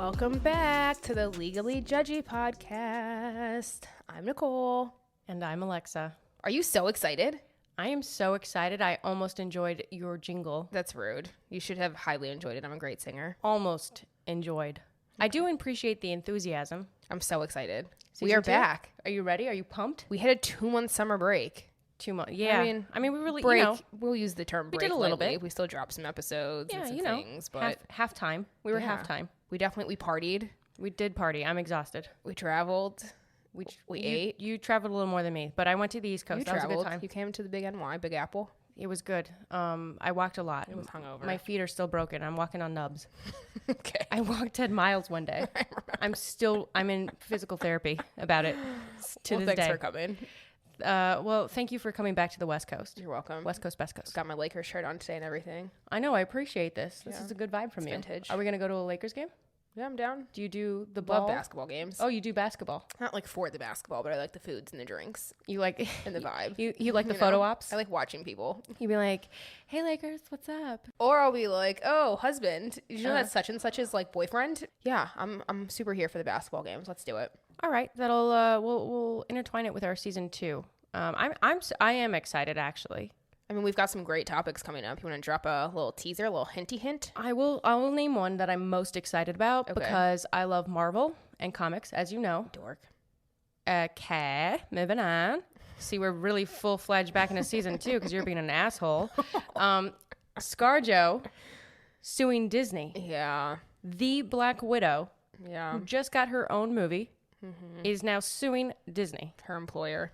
Welcome back to the Legally Judgy podcast. I'm Nicole. And I'm Alexa. Are you so excited? I am so excited. I almost enjoyed your jingle. That's rude. You should have highly enjoyed it. I'm a great singer. Almost enjoyed. Okay. I do appreciate the enthusiasm. I'm so excited. We are back. Are you ready? Are you pumped? We had a 2-month summer break. 2 months. Yeah. I mean, we really, break. You know, we'll use the term break. We did a little lightly. bit. We still dropped some episodes and some things. But halftime. We were halftime. We partied. We did party. I'm exhausted. We traveled. We ate. You traveled a little more than me, but I went to the East Coast. You traveled. That was a good time. You came to the Big NY, Big Apple. It was good. I walked a lot. It was hungover. My feet are still broken. I'm walking on nubs. Okay. I walked 10 miles one day. I'm in physical therapy about it to this thanks day. for coming. Well, thank you for coming back to the West Coast. You're welcome. West Coast, Best Coast. Got my Lakers shirt on today and everything. I know. I appreciate this. This is a good vibe from you. Vintage. Are we going to go to a Lakers game? Yeah, I'm down. Do you do the ball? Love basketball games. Oh, you do basketball. Not like for the basketball, but I like the foods and the drinks. You like and the vibe. You like the photo ops? I like watching people. You'd be like, "Hey Lakers, what's up?" Or I'll be like, "Oh, husband, did you know that such and such is like boyfriend?" Yeah, I'm super here for the basketball games. Let's do it. All right, that'll we'll intertwine it with our season 2. I am excited actually. I mean, we've got some great topics coming up. You want to drop a little teaser, a little hinty hint? I will name one that I'm most excited about because I love Marvel and comics, as you know. Dork. Okay, moving on. See, we're really full-fledged back into season 2 because you're being an asshole. ScarJo suing Disney. Yeah. The Black Widow, who just got her own movie, is now suing Disney. Her employer.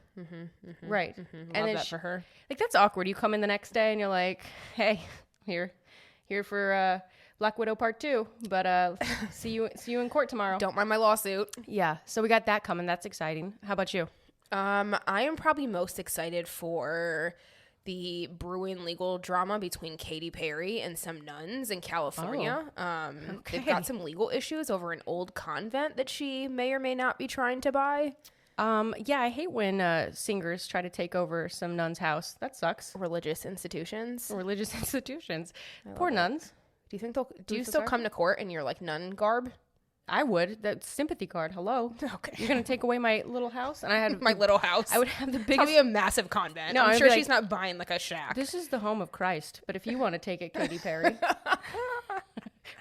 Right. And then that for her. Like, that's awkward. You come in the next day and you're like, hey, here for Black Widow Part 2, but see you in court tomorrow. Don't mind my lawsuit. Yeah, so we got that coming. That's exciting. How about you? I am probably most excited for the brewing legal drama between Katy Perry and some nuns in California. They've got some legal issues over an old convent that she may or may not be trying to buy. Yeah, I hate when singers try to take over some nun's house. That sucks. Religious institutions. Poor nuns. Do you think do you still come to court in your like nun garb? I would. That's sympathy card. Hello. Okay. You're gonna take away my little house, and I had my little house. I would have the biggest. Probably a massive convent. No, I'm sure she's not buying like a shack. This is the home of Christ. But if you want to take it, Katy Perry,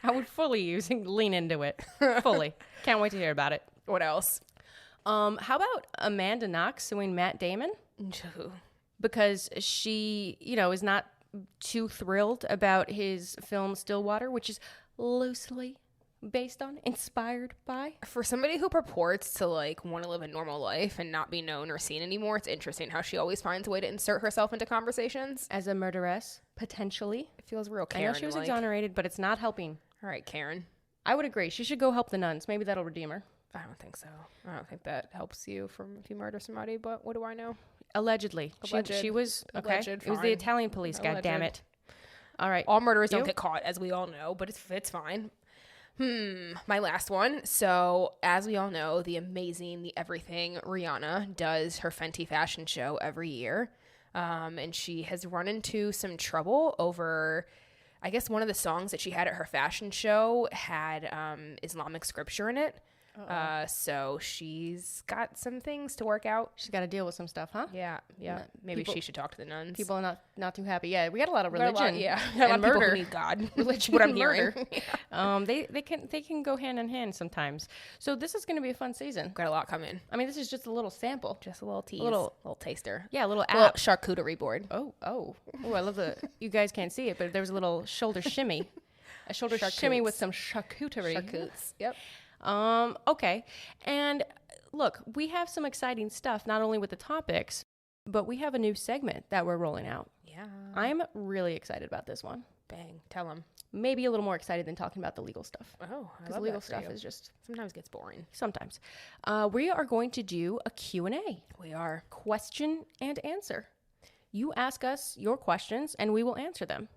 I would fully lean into it. Fully. Can't wait to hear about it. What else? How about Amanda Knox suing Matt Damon? Because she, is not too thrilled about his film Stillwater, which is loosely inspired by. For somebody who purports to like want to live a normal life and not be known or seen anymore, it's interesting how she always finds a way to insert herself into conversations. As a murderess, potentially. It feels real Karen. I know she was exonerated, but it's not helping. All right, Karen. I would agree. She should go help the nuns. Maybe that'll redeem her. I don't think so. I don't think that helps you if you murder somebody, but what do I know? Allegedly. She was, okay. Alleged, it was the Italian police, God damn it. All right. All murderers don't get caught, as we all know, but it's fine. My last one. So, as we all know, the amazing, the everything Rihanna does her Fenty fashion show every year. And she has run into some trouble over, I guess one of the songs that she had at her fashion show had Islamic scripture in it. So she's got some things to work out. She's got to deal with some stuff, huh? Yeah. Maybe she should talk to the nuns. People are not too happy. Yeah, we got a lot of religion. And murder. People need God. Religion, what I'm hearing. They can go hand in hand sometimes. So this is going to be a fun season. Got a lot coming. I mean, this is just a little sample, just a little tease, a little taster. Yeah, a little charcuterie board. Oh! I love the. You guys can't see it, but there was a little shoulder shimmy, shimmy with some charcuterie. Charcutes. Yep. Okay. And look, we have some exciting stuff, not only with the topics, but we have a new segment that we're rolling out. Yeah. I'm really excited about this one. Bang. Tell them. Maybe a little more excited than talking about the legal stuff. Oh, because the legal stuff is just... sometimes gets boring. Sometimes. We are going to do a Q&A. We are. Question and answer. You ask us your questions and we will answer them.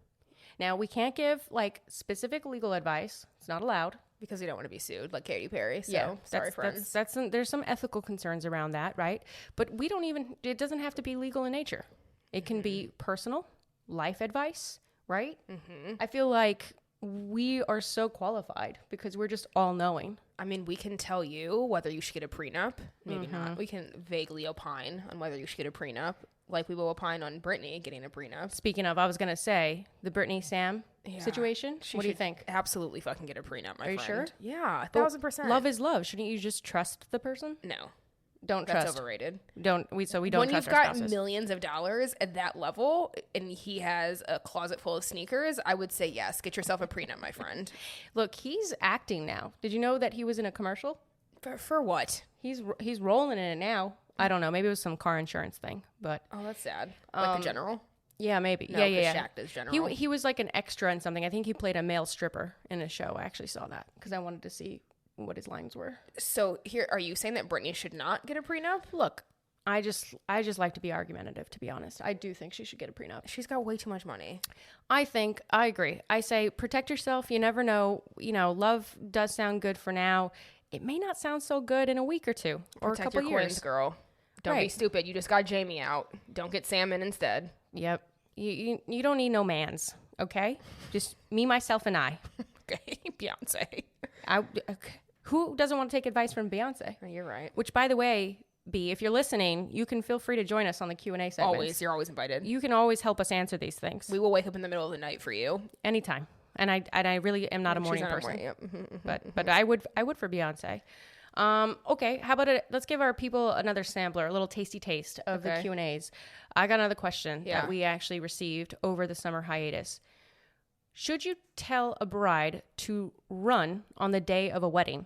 Now, we can't give specific legal advice. It's not allowed. Because we don't want to be sued like Katy Perry. So, sorry, friends. There's some ethical concerns around that, right? But it doesn't have to be legal in nature. It can be personal, life advice, right? Mm-hmm. I feel like we are so qualified because we're just all knowing. I mean, we can tell you whether you should get a prenup. Maybe not. We can vaguely opine on whether you should get a prenup, like we will opine on Britney getting a prenup. Speaking of, I was going to say the Britney Sam situation. What do you think? Absolutely fucking get a prenup, my friend. Are you sure? Yeah, 1,000%. Love is love. Shouldn't you just trust the person? No. Don't That's trust. overrated. We don't When trust you've our got spouses. millions of dollars at that level and he has a closet full of sneakers, I would say yes. Get yourself a prenup, my friend. Look, he's acting now. Did you know that he was in a commercial? For what? He's rolling in it now. I don't know. Maybe it was some car insurance thing, but Oh, that's sad. Like the general? yeah, maybe. No, yeah. Shaq does general. He was like an extra in something. I think he played a male stripper in a show. I actually saw that because I wanted to see what his lines were. So here, are you saying that Britney should not get a prenup? Look, I just like to be argumentative, to be honest. I do think she should get a prenup. She's got way too much money. I agree. I say protect yourself. You never know. You know, love does sound good for now. It may not sound so good in a week or two or Protect a couple your years. coins, girl. Don't be Right. stupid. You just got Jamie out. Don't get Sam in instead. Yep. You don't need no mans, okay? Just me, myself, and I. Okay, Beyonce. Okay. Who doesn't want to take advice from Beyonce? Oh, you're right. Which, by the way, B, if you're listening, you can feel free to join us on the Q&A segments. Always. You're always invited. You can always help us answer these things. We will wake up in the middle of the night for you. Anytime. And I really am not a morning She's not person. Yep. But I would for Beyonce. Okay, how about let's give our people another sampler, a little tasty taste of the Q&As. I got another question that we actually received over the summer hiatus. Should you tell a bride to run on the day of a wedding?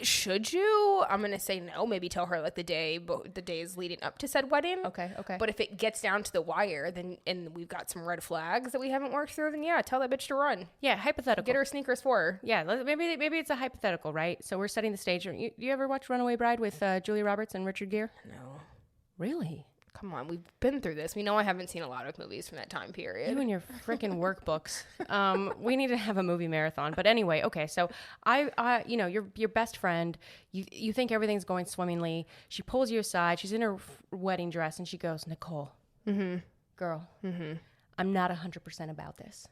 Should you? I'm gonna say no. Maybe tell her like the days leading up to said wedding. Okay. But if it gets down to the wire, then and we've got some red flags that we haven't worked through, then yeah, tell that bitch to run. Yeah, hypothetical. Get her sneakers for her. Yeah, maybe it's a hypothetical, right? So we're setting the stage. You ever watch Runaway Bride with Julia Roberts and Richard Gere? No. Really? Come on, we've been through this. We know I haven't seen a lot of movies from that time period. You and your freaking workbooks. We need to have a movie marathon. But anyway, okay. So your best friend. You think everything's going swimmingly. She pulls you aside. She's in her wedding dress, and she goes, "Nicole, girl, I'm not 100% about this.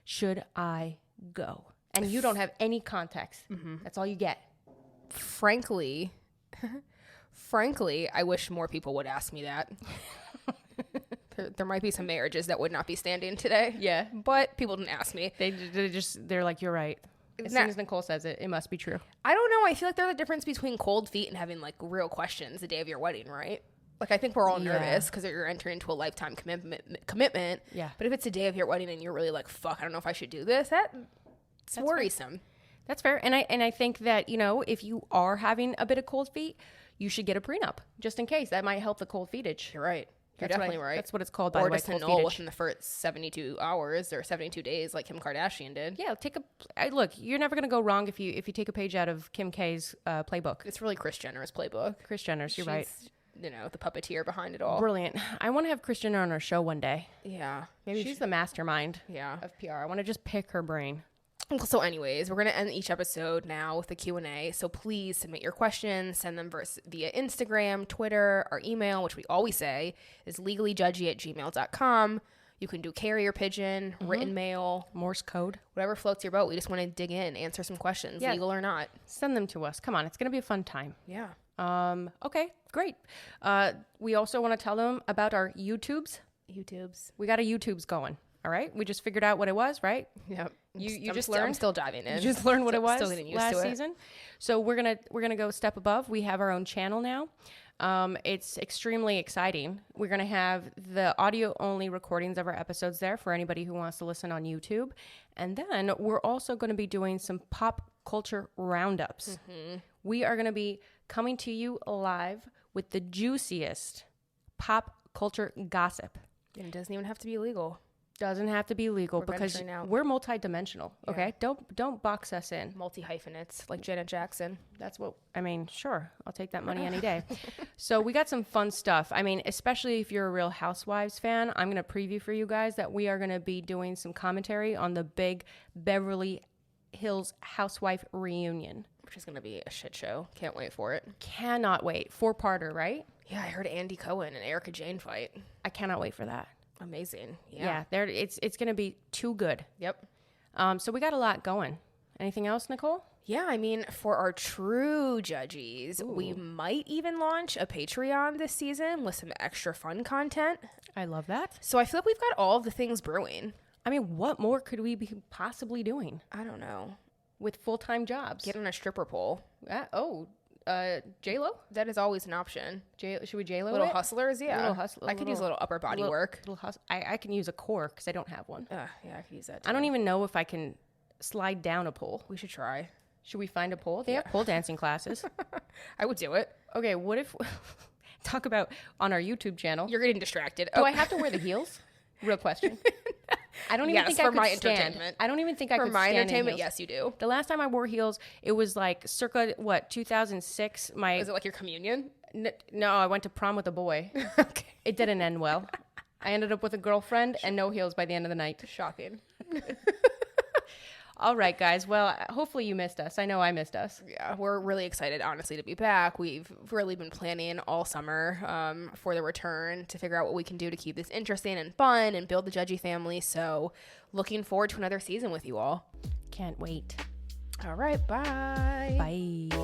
Should I go?" And you don't have any context. That's all you get. Frankly, I wish more people would ask me that. There might be some marriages that would not be standing today. Yeah. But people didn't ask me. They're like, you're right. As soon as Nicole says it, it must be true. I don't know. I feel like there's a difference between cold feet and having like real questions the day of your wedding, right? Like I think we're all nervous because you're entering into a lifetime commitment. Yeah. But if it's the day of your wedding and you're really like, fuck, I don't know if I should do this, it's worrisome. That's fair. And I think that, if you are having a bit of cold feet, you should get a prenup just in case. That might help the cold feetage. You're right. You're definitely right. That's what it's called, by the way, just cold annul feetage. within the first 72 hours or 72 days like Kim Kardashian did. Yeah, look, you're never going to go wrong if you take a page out of Kim K's playbook. It's really Kris Jenner's playbook. Kris Jenner's, you're right. The puppeteer behind it all. Brilliant. I want to have Kris Jenner on our show one day. Yeah. Maybe She's the mastermind yeah. of PR. I want to just pick her brain. So anyways, we're going to end each episode now with a Q&A. So please submit your questions. Send them via Instagram, Twitter, our email, which we always say is legallyjudgy@gmail.com. You can do carrier pigeon, written mail, Morse code. whatever floats your boat. We just want to dig in, answer some questions, legal or not. Send them to us. Come on. It's going to be a fun time. Yeah. Okay, great. We also want to tell them about our YouTubes. We got a YouTubes going. All right. We just figured out what it was, right? Yep. You just learned. I'm still diving in. You just learned what it was Still getting used last to it. season. So we're gonna go a step above. We have our own channel now. It's extremely exciting. We're gonna have the audio only recordings of our episodes there for anybody who wants to listen on YouTube, and then we're also going to be doing some pop culture roundups. We are going to be coming to you live with the juiciest pop culture gossip. And it doesn't even have to be illegal. Doesn't have to be legal because venturing out. we're multidimensional. Okay, don't box us in. Multi-hyphenates like Janet Jackson. That's what I mean. Sure, I'll take that money any day. So we got some fun stuff. I mean, especially if you're a Real Housewives fan, I'm going to preview for you guys that we are going to be doing some commentary on the big Beverly Hills housewife reunion, which is going to be a shit show. Can't wait for it. Cannot wait. 4-parter, right? Yeah, I heard Andy Cohen and Erica Jane fight. I cannot wait for that. Amazing. Yeah, it's going to be too good. Yep. So we got a lot going. Anything else, Nicole? Yeah, I mean, for our true judgies, we might even launch a Patreon this season with some extra fun content. I love that. So I feel like we've got all of the things brewing. I mean, what more could we be possibly doing I don't know. with full-time jobs? Get on a stripper pole. J-Lo? That is always an option. Should we J-Lo Little it? hustlers, yeah. Little hustle- I could use a little upper body work. I can use a core because I don't have one. Yeah, I could use that too. I don't even know if I can slide down a pole. We should try. Should we find a pole? They have pole dancing classes. I would do it. Okay, what if... Talk about on our YouTube channel. You're getting distracted. Do I have to wear the heels? Real question. I don't even think I could my stand. entertainment. I don't even think I could For my stand in entertainment, heels. yes, you do. The last time I wore heels, it was like circa, 2006? Is it like your communion? No, I went to prom with a boy. Okay. It didn't end well. I ended up with a girlfriend and no heels by the end of the night. Shocking. All right, guys. Well, hopefully you missed us. I know I missed us. Yeah, we're really excited, honestly, to be back. We've really been planning all summer for the return to figure out what we can do to keep this interesting and fun and build the Judgy family. So looking forward to another season with you all. Can't wait. All right, bye. Bye.